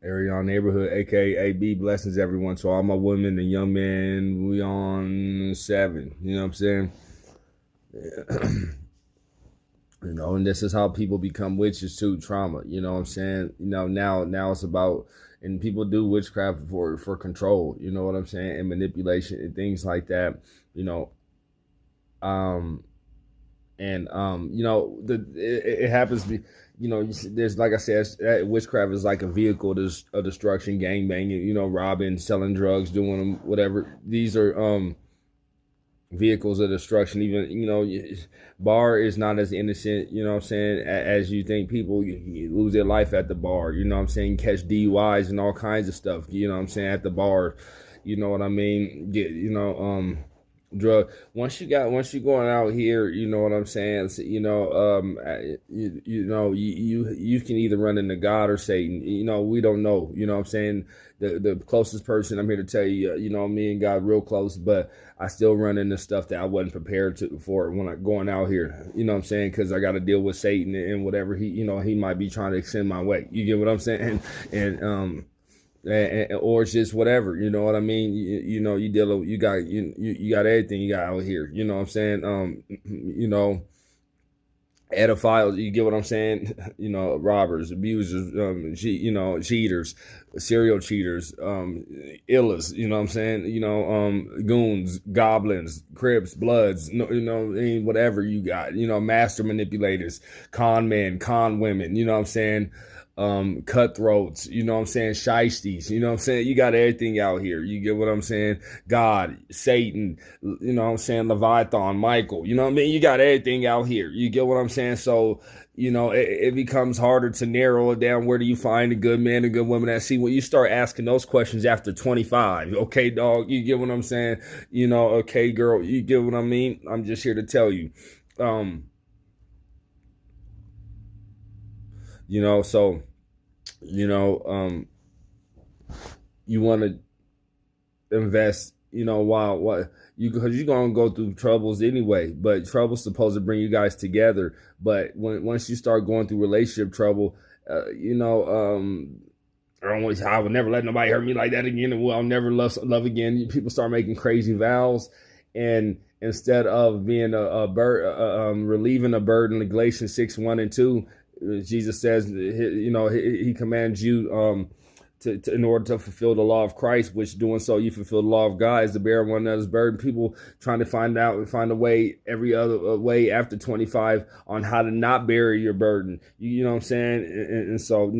Arion Neighborhood, aka B. Blessings, everyone. To all my women and young men, we on 7. You know what I'm saying? And this is how people become witches too. Trauma. You know what I'm saying? Now it's about, and people do witchcraft for control. You know what I'm saying? And manipulation and things like that. You know, um, it happens. There's, like I said, witchcraft is like a vehicle to a destruction, gang banging, robbing, selling drugs, doing them, whatever. These are vehicles of destruction. Even, bar is not as innocent, you know what I'm saying, as you think. People you lose their life at the bar, you know what I'm saying, catch DUIs and all kinds of stuff, you know what I'm saying, at the bar. You know what I mean? Drug. Once you going out here, you know what I'm saying. So, you can either run into God or Satan. We don't know. You know what I'm saying. The closest person I'm here to tell you, me and God real close, but I still run into stuff that I wasn't prepared for when I going out here. You know what I'm saying? Because I got to deal with Satan and whatever he might be trying to extend my way. You get what I'm saying? And or it's just whatever, you know what I mean. You deal with, you got everything you got out here. You know what I'm saying. Ediphiles, you get what I'm saying. Robbers, abusers, cheaters, serial cheaters, illas. You know what I'm saying. Goons, goblins, crips, bloods. Whatever you got. Master manipulators, con men, con women. You know what I'm saying. Cutthroats, you know what I'm saying, shiesties, you know what I'm saying. You got everything out here. You get what I'm saying. God, Satan, you know what I'm saying, Leviathan, Michael, you know what I mean. You got everything out here. You get what I'm saying. So it becomes harder to narrow it down. Where do you find a good man, a good woman? That see, when you start asking those questions after 25, okay, dog, you get what I'm saying. Okay, girl, you get what I mean. I'm just here to tell you. So you want to invest, while what you, because you're gonna go through troubles anyway. But trouble's supposed to bring you guys together. But once you start going through relationship trouble, I would never let nobody hurt me like that again, and I'll never love again. People start making crazy vows, and instead of being relieving a burden, like Galatians 6:1 and 2, Jesus says, he commands you in order to fulfill the law of Christ, which doing so you fulfill the law of God, is to bear one another's burden. People trying to find a way, every other way after 25, on how to not bear your burden. You know what I'm saying? And so,